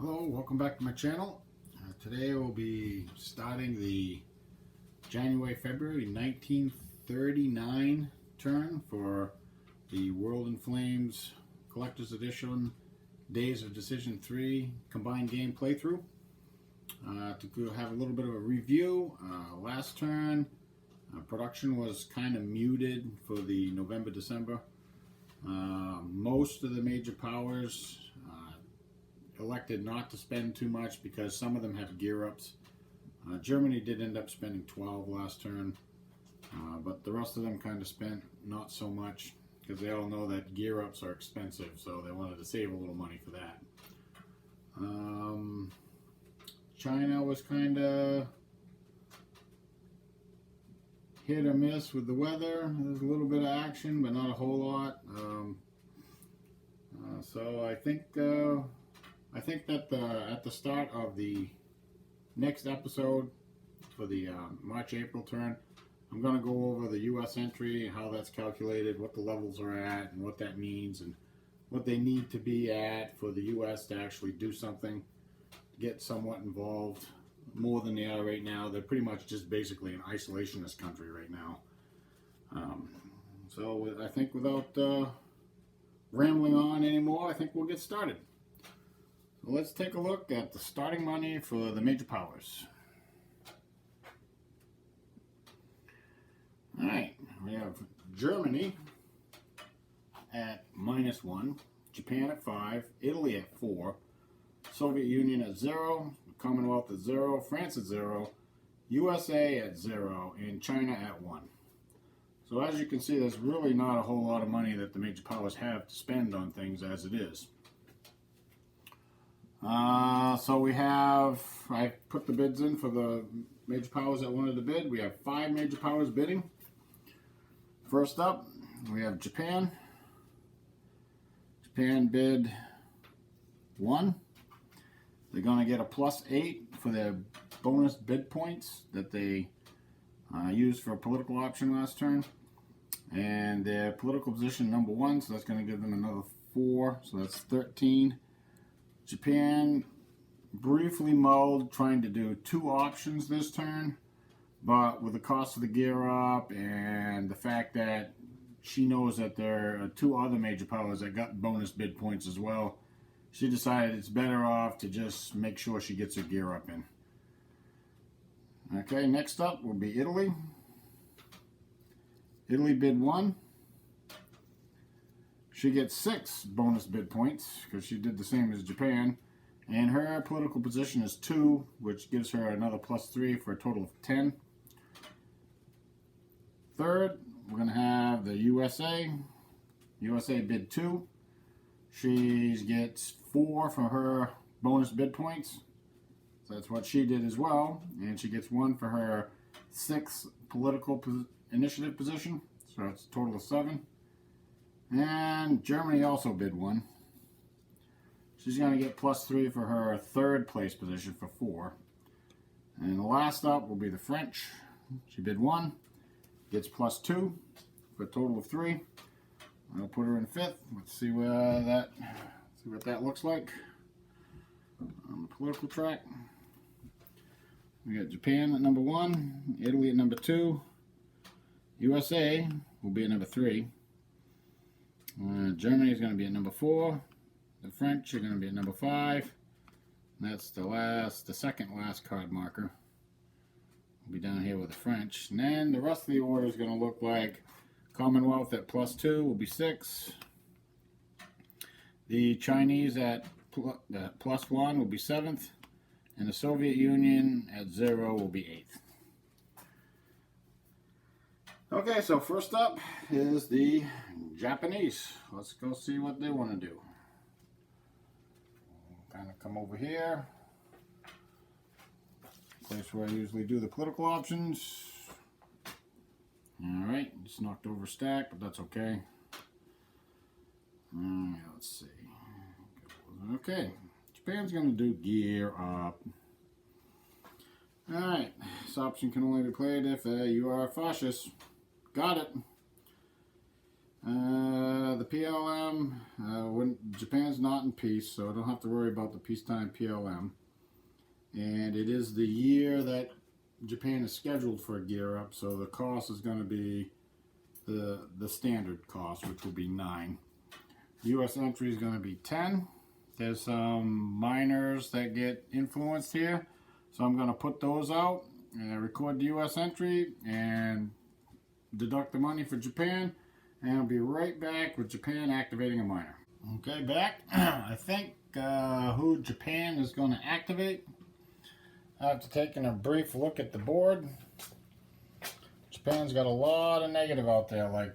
Hello, welcome back to my channel. Today we'll be starting the January-February 1939 turn for the World in Flames Collector's Edition Days of Decision 3 combined game playthrough. To have a little bit of a review, last turn production was kind of muted for the November-December. Most of the major powers elected not to spend too much because some of them have gear ups. Germany did end up spending 12 last turn, but the rest of them kind of spent not so much because they all know that gear ups are expensive, so they wanted to save a little money for that. China was kind of hit or miss with the weather. There's a little bit of action, but not a whole lot. So I think that at the start of the next episode for the March-April turn, I'm going to go over the U.S. entry, how that's calculated, what the levels are at, and what that means, and what they need to be at for the U.S. to actually do something, get somewhat involved, more than they are right now. They're pretty much just basically an isolationist country right now. So I think without rambling on anymore, I think we'll get started. So let's take a look at the starting money for the major powers. Alright, we have Germany at -1, Japan at 5, Italy at 4, Soviet Union at 0, Commonwealth at 0, France at 0, USA at 0, and China at 1. So as you can see, there's really not a whole lot of money that the major powers have to spend on things as it is. So we have, I put the bids in for the major powers that wanted to bid. We have 5 major powers bidding. First up, we have Japan. Japan bid 1. They're going to get a +8 for their bonus bid points that they used for a political option last turn. And their political position #1, so that's going to give them another 4, so that's 13. Japan briefly mulled trying to do 2 options this turn, but with the cost of the gear up and the fact that she knows that there are 2 other major powers that got bonus bid points as well, she decided it's better off to just make sure she gets her gear up in. Okay, next up will be Italy. Italy bid 1. She gets 6 bonus bid points because she did the same as Japan. And her political position is 2, which gives her another +3 for a total of 10. Third, we're going to have the USA. USA bid 2. She gets 4 for her bonus bid points. So that's what she did as well. And she gets 1 for her 6th political initiative position. So it's a total of 7. And Germany also bid 1. She's going to get +3 for her 3rd place position for 4. And the last up will be the French. She bid 1. Gets +2 for a total of 3. I'll put her in 5th. Let's see what that looks like on the political track. We got Japan at #1, Italy at #2, USA will be at #3. Germany is going to be at #4. The French are going to be at #5. That's the second last card marker. Will be down here with the French. And then the rest of the order is going to look like Commonwealth at +2 will be 6. The Chinese at +1 will be 7th. And the Soviet Union at 0 will be 8th. Okay, so first up is the Japanese. Let's go see what they want to do. Kind of come over here. Place where I usually do the political options. Alright, just knocked over a stack, but that's okay. Let's see. Okay, Japan's going to do gear up. Alright, this option can only be played if you are a fascist. Got it. The PLM, when Japan's not in peace, so I don't have to worry about the peacetime PLM. And it is the year that Japan is scheduled for a gear up, so the cost is going to be the standard cost, which will be 9. U.S. entry is going to be 10. There's some minors that get influenced here, so I'm going to put those out and record the U.S. entry and deduct the money for Japan, and I'll be right back with Japan activating a minor. Okay, back. I think who Japan is going to activate. After taking a brief look at the board, Japan's got a lot of negative out there, like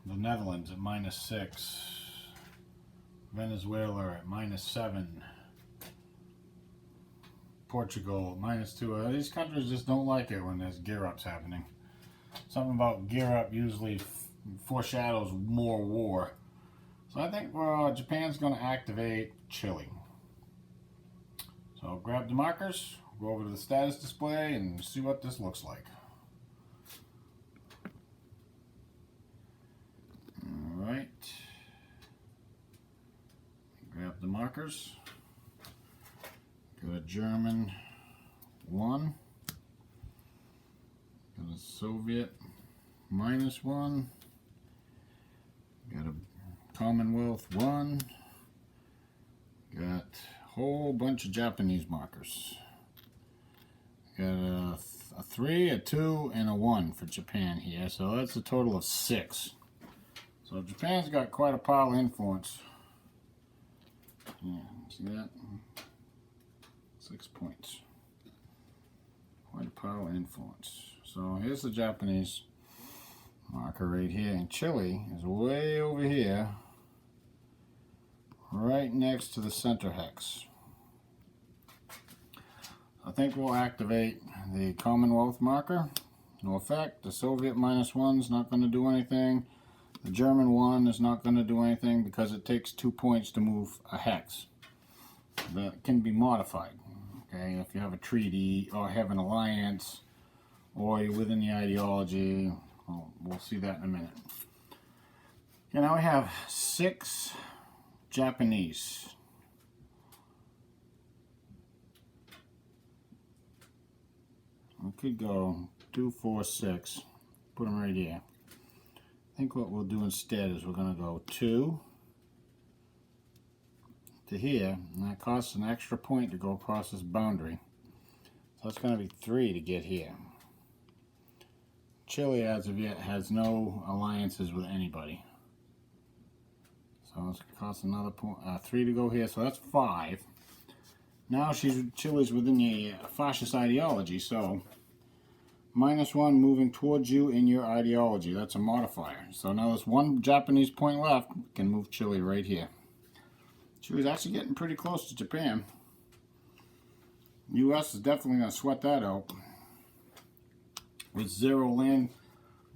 the Netherlands at -6, Venezuela at -7, Portugal at -2. These countries just don't like it when there's gear ups happening. Something about gear up usually foreshadows more war. So I think Japan's going to activate Chile. So I'll grab the markers, go over to the status display, and see what this looks like. Alright. Grab the markers. Got a German 1. Got a Soviet -1. Got a Commonwealth 1. Got whole bunch of Japanese markers. Got a 3, a 2, and a 1 for Japan here. So that's a total of 6. So Japan's got quite a pile of influence. Yeah, see that? 6 points. Quite a pile of influence. So here's the Japanese marker right here. And Chile is way over here, right next to the center hex. I think we'll activate the Commonwealth marker. No effect. The Soviet -1 is not going to do anything. The German 1 is not going to do anything because it takes 2 points to move a hex. That can be modified. Okay, if you have a treaty or have an alliance or you're within the ideology, well, we'll see that in a minute. Okay, now we have 6 Japanese. We could go 2, 4, 6. Put them right here. I think what we'll do instead is we're going to go 2 to here, and that costs an extra point to go across this boundary. So it's going to be 3 to get here. Chile, as of yet, has no alliances with anybody. So it's going to cost another point, 3 to go here, so that's 5. Now Chile's within the fascist ideology, so -1 moving towards you in your ideology. That's a modifier. So now there's 1 Japanese point left. Can move Chile right here. Chile's actually getting pretty close to Japan. U.S. is definitely going to sweat that out. With 0 land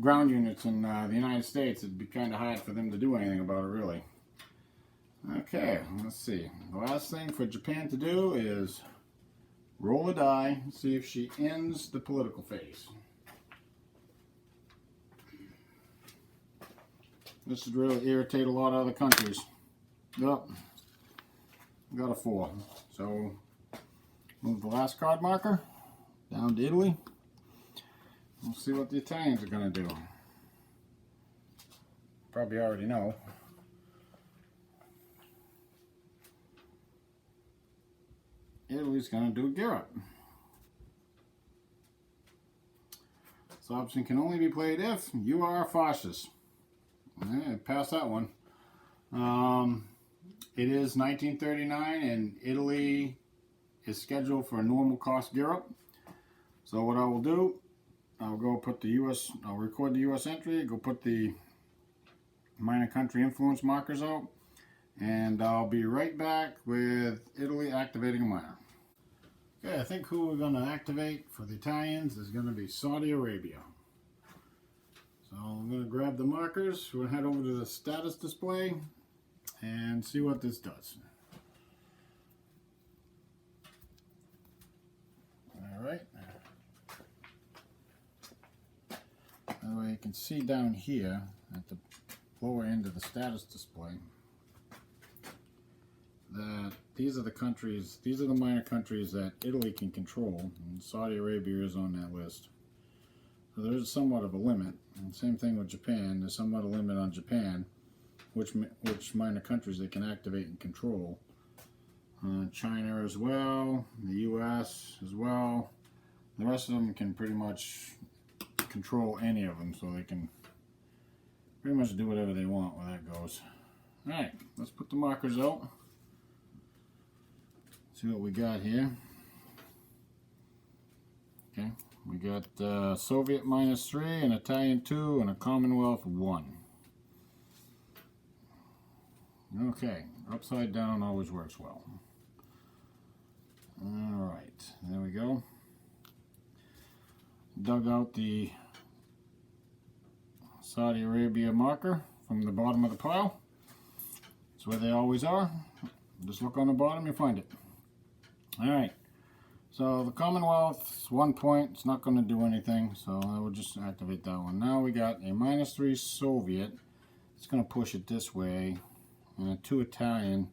ground units in the United States, it'd be kind of hard for them to do anything about it, really. Okay, let's see. The last thing for Japan to do is roll a die and see if she ends the political phase. This would really irritate a lot of other countries. Yep. Got a 4. So move the last card marker down to Italy. We'll see what the Italians are going to do. Probably already know. Italy's going to do a gear up. This option can only be played if you are a fascist. Pass that one. It is 1939 and Italy is scheduled for a normal cost gear up. So what I will do, I'll go put the U.S., I'll record the U.S. entry, go put the minor country influence markers out, and I'll be right back with Italy activating a minor. Okay, I think who we're going to activate for the Italians is going to be Saudi Arabia. So I'm going to grab the markers, we'll head over to the status display and see what this does. Alright. By the way, you can see down here at the lower end of the status display that these are the countries, these are the minor countries that Italy can control, and Saudi Arabia is on that list. So there's somewhat of a limit, and same thing with Japan. There's somewhat a limit on Japan, which minor countries they can activate and control. China as well, the U.S. as well. The rest of them can pretty much control any of them, so they can pretty much do whatever they want where that goes. Alright, let's put the markers out. See what we got here. Okay, we got Soviet -3, an Italian 2, and a Commonwealth 1. Okay, upside down always works well. Alright, there we go. Dug out the Saudi Arabia marker from the bottom of the pile. That's where they always are. Just look on the bottom, you'll find it. Alright, so the Commonwealth's 1 point. It's not going to do anything, so I will just activate that one. Now we got a -3 Soviet. It's going to push it this way. And a 2 Italian.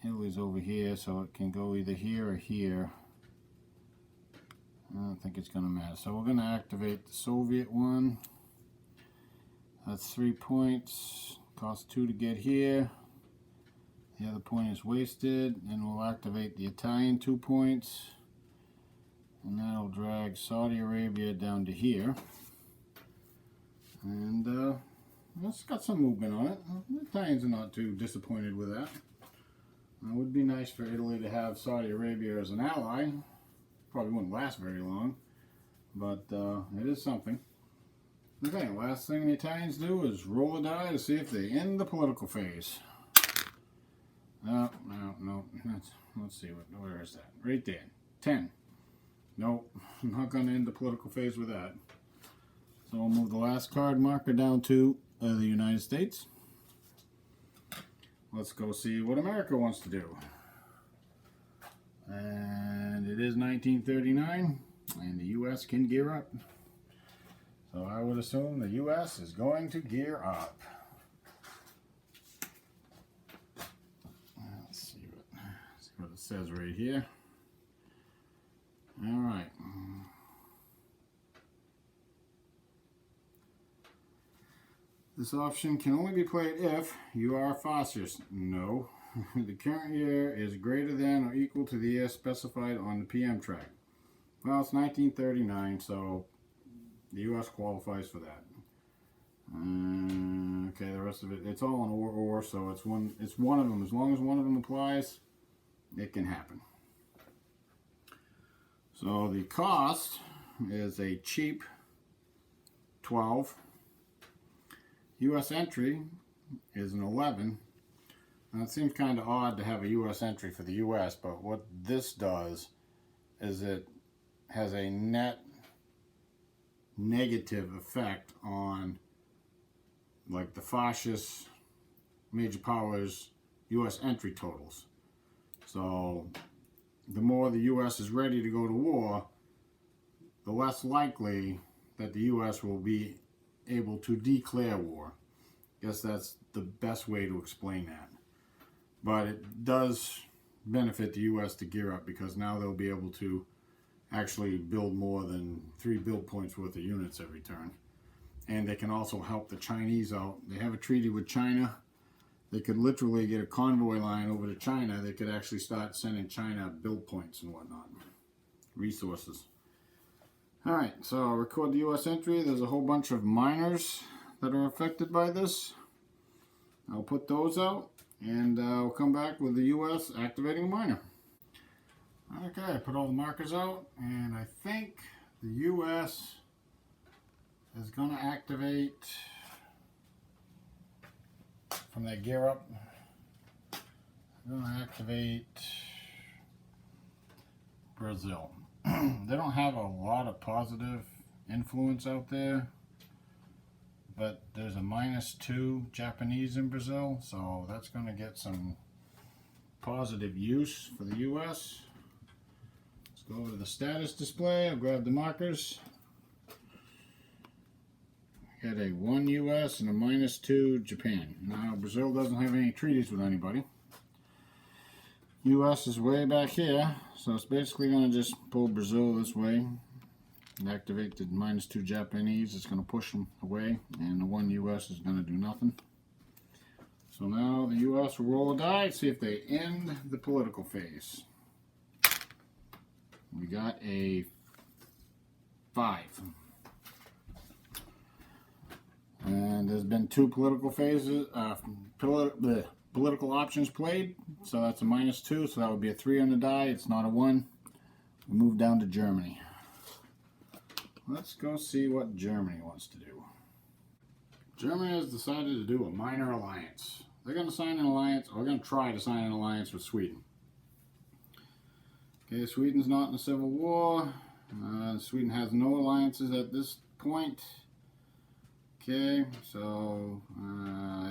Italy's over here, so it can go either here or here. I don't think it's going to matter. So we're going to activate the Soviet one. That's 3 points. Costs 2 to get here. The other point is wasted. Then we'll activate the Italian 2 points. And that'll drag Saudi Arabia down to here. And it's got some movement on it. The Italians are not too disappointed with that. It would be nice for Italy to have Saudi Arabia as an ally. Probably wouldn't last very long, but it is something. Okay, last thing the Italians do is roll a die to see if they end the political phase. No. Let's see, where is that? Right there. 10. Nope, I'm not going to end the political phase with that. So we'll move the last card marker down to the United States. Let's go see what America wants to do. And it is 1939, and the U.S. can gear up. So I would assume the U.S. is going to gear up. Let's see what it says right here. All right. This option can only be played if you are a fascist. No. The current year is greater than or equal to the year specified on the PM track. Well, it's 1939, so the U.S. qualifies for that. Okay, the rest of it, it's all an or, so it's one of them. As long as one of them applies, it can happen. So the cost is a cheap 12. U.S. entry is an 11. Now it seems kind of odd to have a U.S. entry for the U.S., but what this does is it has a net negative effect on, like, the fascist major powers' U.S. entry totals. So the more the U.S. is ready to go to war, the less likely that the U.S. will be able to declare war. I guess that's the best way to explain that. But it does benefit the U.S. to gear up, because now they'll be able to actually build more than 3 build points worth of units every turn. And they can also help the Chinese out. They have a treaty with China. They could literally get a convoy line over to China. They could actually start sending China build points and whatnot. Resources. Alright, so I'll record the U.S. entry. There's a whole bunch of miners that are affected by this. I'll put those out, and I'll come back with the U.S. activating a miner. Okay, I put all the markers out, and I think the U.S. is going to activate from that gear up. I'm going to activate Brazil. They don't have a lot of positive influence out there, but there's a -2 Japanese in Brazil, so that's going to get some positive use for the U.S. Let's go over to the status display. I'll grab the markers. had a 1 U.S. and a -2 Japan. Now, Brazil doesn't have any treaties with anybody. U.S. is way back here, so it's basically going to just pull Brazil this way and activate the -2 Japanese. It's going to push them away, and the 1 U.S. is going to do nothing. So now the U.S. will roll a die, see if they end the political phase. We got a 5. And there's been 2 political phases, political options played. So that's a -2, so that would be a 3 on the die. It's not a 1. We move down to Germany. Let's go see what Germany wants to do. Germany has decided to do a minor alliance. They're going to sign an alliance, or they're going to try to sign an alliance with Sweden. Okay, Sweden's not in a civil war. Sweden has no alliances at this point. Okay, so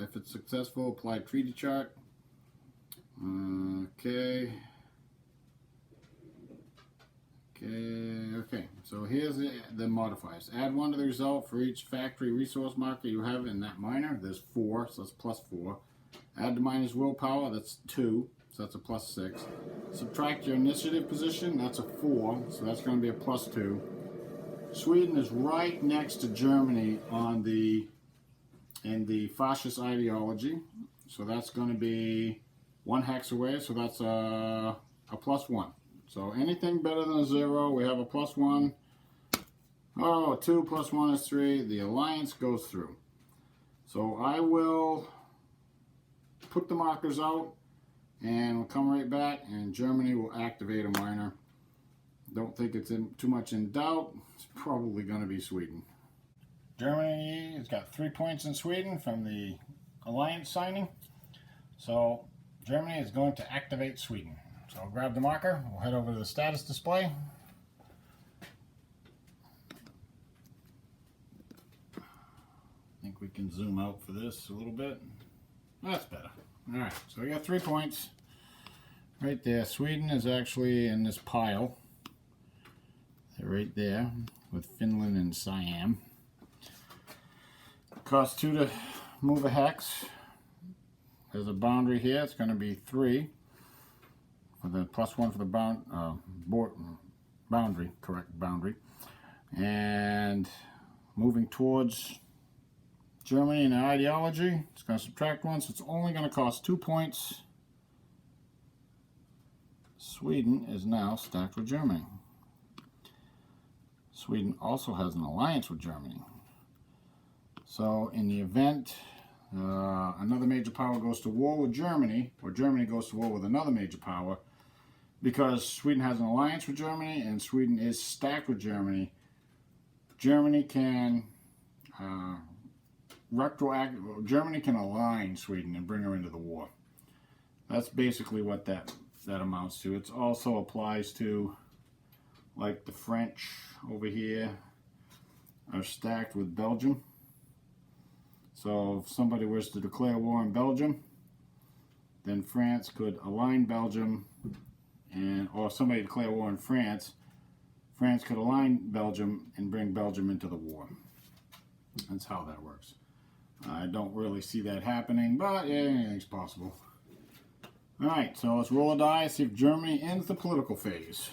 if it's successful, apply treaty chart. Okay. So here's the modifiers. Add 1 to the result for each factory resource marker you have in that minor. There's 4, so that's +4. Add the minus willpower, that's 2, so that's a +6. Subtract your initiative position, that's a 4, so that's going to be a +2. Sweden is right next to Germany in the fascist ideology, so that's going to be 1 hex away, so that's a +1. So anything better than a 0, we have a +1. Oh, 2 + 1 is 3. The alliance goes through. So I will put the markers out, and we'll come right back, and Germany will activate a minor. Don't think it's too much in doubt. It's probably going to be Sweden. Germany has got 3 points in Sweden from the alliance signing. So Germany is going to activate Sweden. So I'll grab the marker. We'll head over to the status display. I think we can zoom out for this a little bit. That's better. Alright, so we got 3 points. Right there. Sweden is actually in this pile. They're right there with Finland and Siam. Costs 2 to move a hex. There's a boundary here. It's going to be 3 for the +1 for the boundary. Correct, boundary. And moving towards Germany in the ideology, it's going to subtract 1, so it's only going to cost 2 points. Sweden is now stacked with Germany. Sweden also has an alliance with Germany. So in the event another major power goes to war with Germany, or Germany goes to war with another major power, because Sweden has an alliance with Germany and Sweden is stacked with Germany, Germany can Germany can align Sweden and bring her into the war. That's basically what that amounts to. It also applies to, like, the French over here are stacked with Belgium. So if somebody was to declare war on Belgium, then France could align Belgium, or somebody declare war on France, France could align Belgium and bring Belgium into the war. That's how that works. I don't really see that happening, but yeah, anything's possible. Alright, so let's roll a die, see if Germany ends the political phase.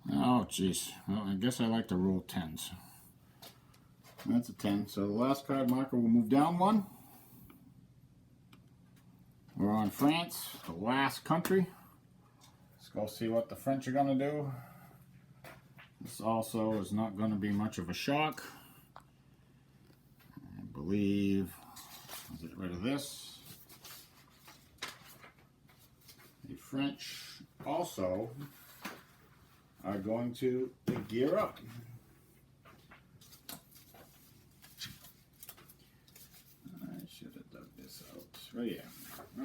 Oh, jeez. Well, I guess I like to roll 10s. That's a 10. So the last card marker will move down 1. We're on France, the last country. Let's go see what the French are going to do. This also is not going to be much of a shock. I believe, let's get rid of this. The French also are going to gear up. I should have dug this out. Oh yeah.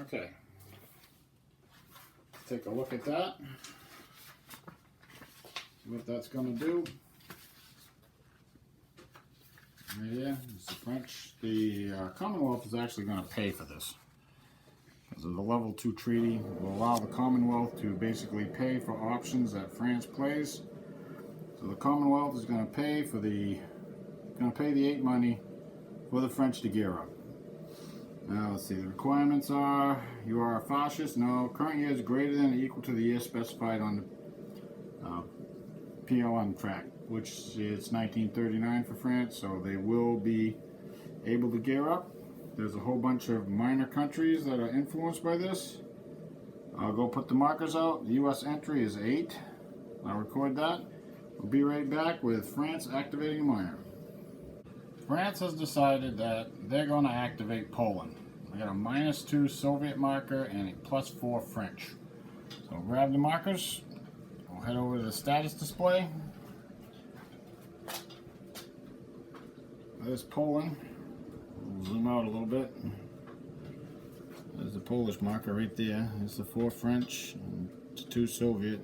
Okay. Take a look at that. See what that's going to do. Yeah, it's the French. The Commonwealth is actually going to pay for this. Because of the level 2 treaty will allow the Commonwealth to basically pay for options that France plays. So the Commonwealth is going to pay for the going to pay the 8 money for the French to gear up. Now let's see, the requirements are, you are a fascist, no, current year is greater than or equal to the year specified on the POM track, which is 1939 for France, so they will be able to gear up. There's a whole bunch of minor countries that are influenced by this. I'll go put the markers out. The US entry is 8. I'll record that. We'll be right back with France activating a minor. France has decided that they're going to activate Poland. I got a -2 Soviet marker and a +4 French. So grab the markers. We'll head over to the status display. There's Poland. We'll zoom out a little bit. There's the Polish marker right there. There's the 4 French and 2 Soviet.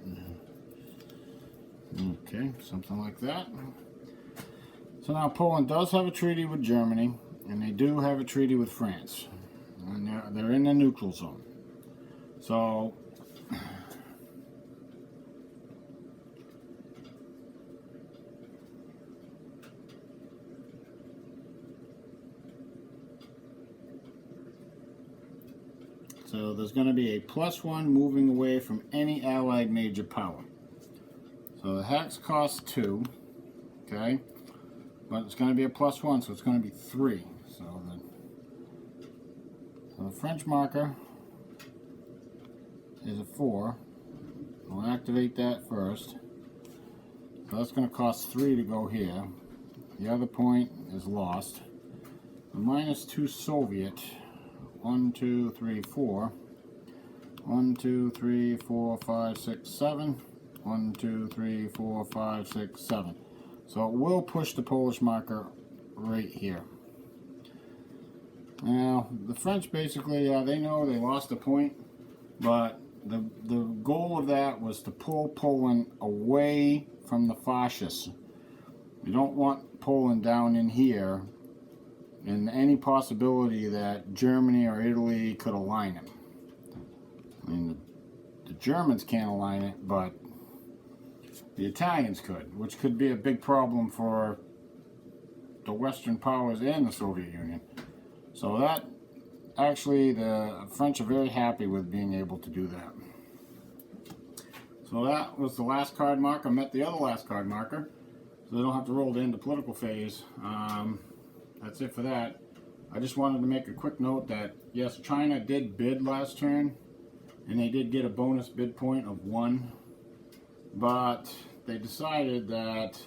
Okay, something like that. So now Poland does have a treaty with Germany, and they do have a treaty with France. And they're in the neutral zone. So there's going to be a +1 moving away from any allied major power. So the hex costs 2, okay? But it's going to be a +1, so it's going to be 3. So the French marker is a 4. We'll activate that first. So that's going to cost 3 to go here. The other point is lost. The -2 Soviet. 1, 2, 3, 4. 1, 2, 3, 4, 5, 6, 7. 1, 2, 3, 4, 5, 6, 7. So it will push the Polish marker right here. Now, the French basically, they know they lost a point, but the goal of that was to pull Poland away from the fascists. You don't want Poland down in here, and any possibility that Germany or Italy could align it. I mean, the Germans can't align it, but the Italians could, which could be a big problem for the Western powers and the Soviet Union. So that, actually, the French are very happy with being able to do that. So that was the last card marker, met the other last card marker, so they don't have to roll into political phase. That's it for that. I just wanted to make a quick note that, yes, China did bid last turn, and they did get a bonus bid point of 1. But they decided that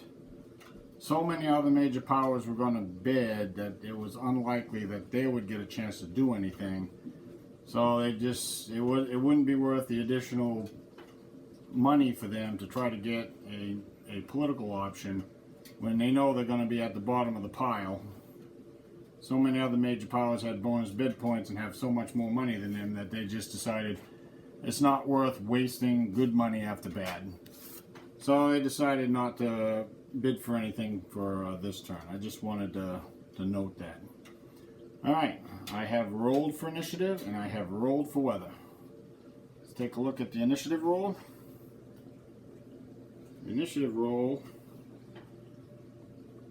so many other major powers were going to bid that it was unlikely that they would get a chance to do anything. So they just, it wouldn't be worth the additional money for them to try to get a political option when they know they're going to be at the bottom of the pile. So many other major powers had bonus bid points and have so much more money than them that they just decided it's not worth wasting good money after bad. So they decided not to bid for anything for this turn. I just wanted to note that. Alright, I have rolled for initiative and I have rolled for weather. Let's take a look at the initiative roll. The initiative roll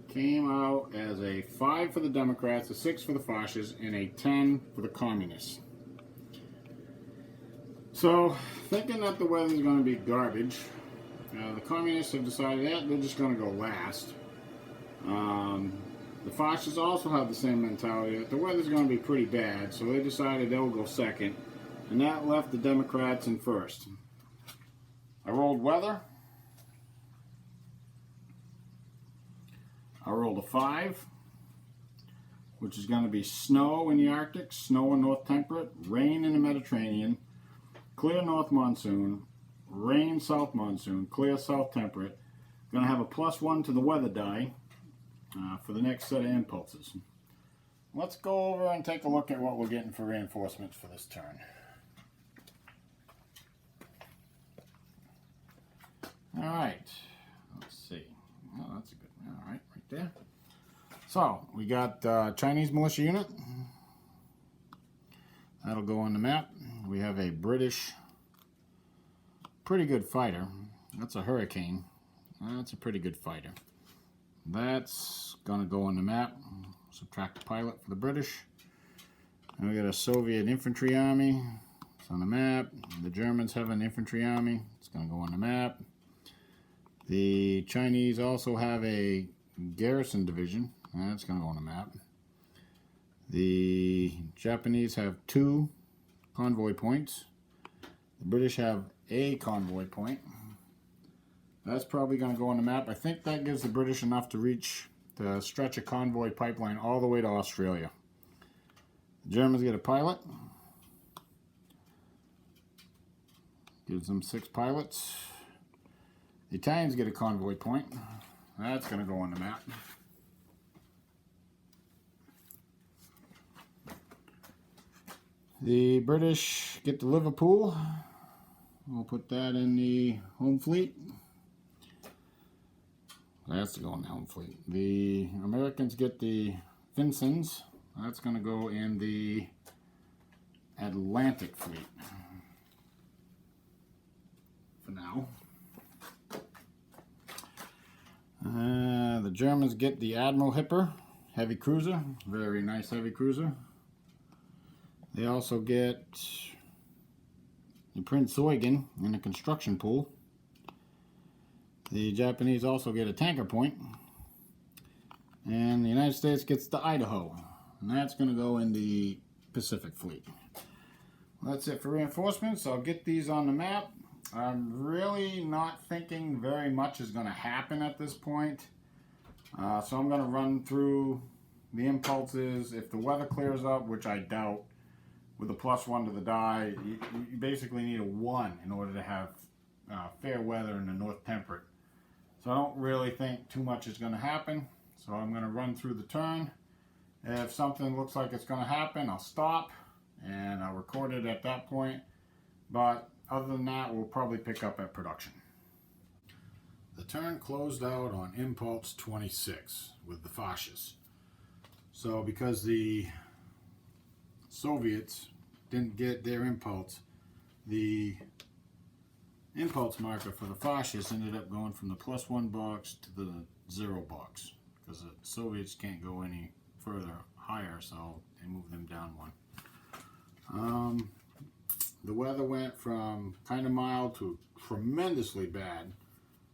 came out as a 5 for the Democrats, a 6 for the fascists, and a 10 for the communists. So, thinking that the weather is going to be garbage, the communists have decided that they're just going to go last. The fascists also have the same mentality that the weather's going to be pretty bad, so they decided they'll go second, and that left the Democrats in first. I rolled weather. I rolled a 5, which is going to be snow in the Arctic, snow in North Temperate, rain in the Mediterranean, clear North Monsoon, rain South Monsoon, clear South Temperate. Going to have a +1 to the weather die for the next set of impulses. Let's go over and take a look at what we're getting for reinforcements for this turn. Alright, let's see. Oh, that's a good one. Alright, right there. So, we got Chinese militia unit. That'll go on the map. We have a British, pretty good fighter. That's a Hurricane. That's a pretty good fighter. That's going to go on the map. Subtract the pilot for the British. And we got a Soviet infantry army. It's on the map. The Germans have an infantry army. It's going to go on the map. The Chinese also have a garrison division. That's going to go on the map. The Japanese have 2 convoy points. The British have a convoy point. That's probably going to go on the map. I think that gives the British enough to stretch a convoy pipeline all the way to Australia. The Germans get a pilot. Gives them 6 pilots. The Italians get a convoy point. That's going to go on the map. The British get to Liverpool. We'll put that in the home fleet. That's to go in the home fleet. The Americans get the Vincents. That's going to go in the Atlantic fleet for now. The Germans get the Admiral Hipper heavy cruiser. Very nice heavy cruiser. They also get the Prince Eugen in the construction pool. The Japanese also get a tanker point. And the United States gets the Idaho. And that's going to go in the Pacific Fleet. Well, that's it for reinforcements. I'll get these on the map. I'm really not thinking very much is going to happen at this point. So I'm going to run through the impulses. If the weather clears up, which I doubt, with a +1 to the die, you basically need a 1 in order to have fair weather in the North Temperate. So I don't really think too much is going to happen. So I'm going to run through the turn. If something looks like it's going to happen, I'll stop and I'll record it at that point. But other than that, we'll probably pick up at production. The turn closed out on impulse 26 with the fascists. So because the Soviets didn't get their impulse, the impulse marker for the fascists ended up going from the +1 box to the 0 box, because the Soviets can't go any further higher, so they moved them down 1. The weather went from kind of mild to tremendously bad.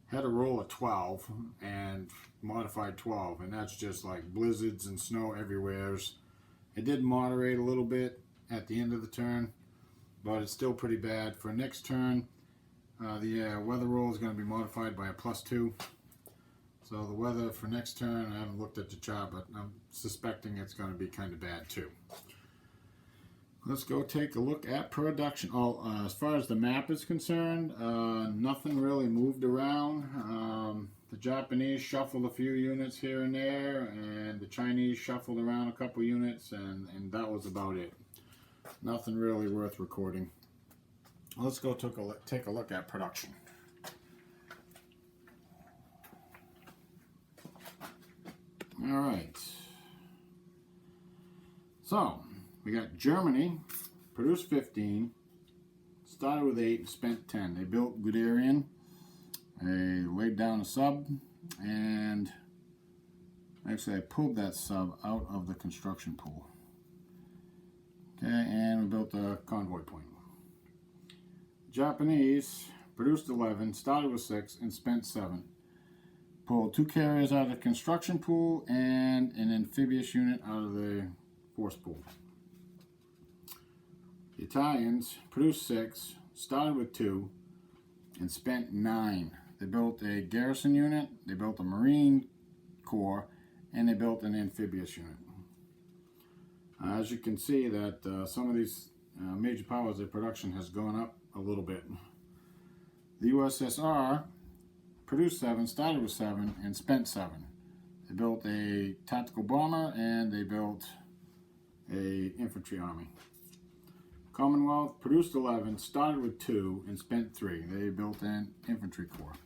Had a roll of 12 and modified 12, and that's just like blizzards and snow everywhere. It did moderate a little bit at the end of the turn, but it's still pretty bad. For next turn, the weather roll is going to be modified by a +2. So the weather for next turn, I haven't looked at the chart, but I'm suspecting it's going to be kind of bad too. Let's go take a look at production. As far as the map is concerned, nothing really moved around. The Japanese shuffled a few units here and there, and the Chinese shuffled around a couple units, and that was about it. Nothing really worth recording. Let's go take a look at production. All right. So we got Germany, produced 15, started with 8, and spent 10. They built Guderian. They laid down a sub, and actually I pulled that sub out of the construction pool. Okay, and we built a convoy point. Japanese produced 11, started with 6, and spent 7. Pulled 2 carriers out of the construction pool and an amphibious unit out of the force pool. The Italians produced 6, started with 2, and spent 9. They built a garrison unit, they built a marine corps, and they built an amphibious unit. As you can see that some of these major powers, their production has gone up a little bit. The USSR produced 7, started with 7, and spent 7. They built a tactical bomber and they built a infantry army. Commonwealth produced 11, started with 2, and spent 3. They built an infantry corps.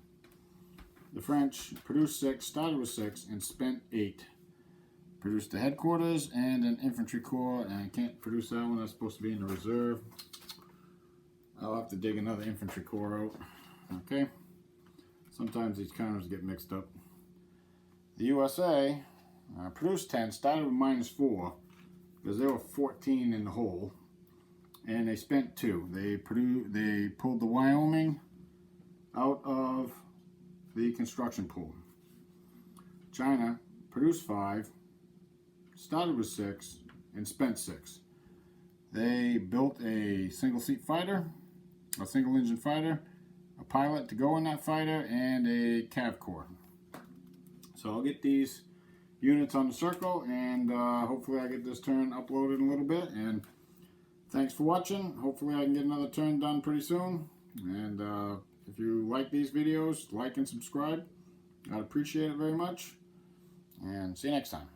The French produced 6, started with 6, and spent 8. Produced the headquarters and an infantry corps, and I can't produce that one. That's supposed to be in the reserve. I'll have to dig another infantry corps out. Okay. Sometimes these counters get mixed up. The USA produced 10, started with -4 because they were 14 in the hole, and they spent 2. They pulled the Wyoming out of the construction pool. China produced 5, started with 6, and spent 6. They built a single-seat fighter, a single-engine fighter, a pilot to go in that fighter, and a cav corps. So I'll get these units on the circle, and hopefully I get this turn uploaded in a little bit. And thanks for watching. Hopefully I can get another turn done pretty soon. And if you like these videos, like and subscribe. I'd appreciate it very much. And see you next time.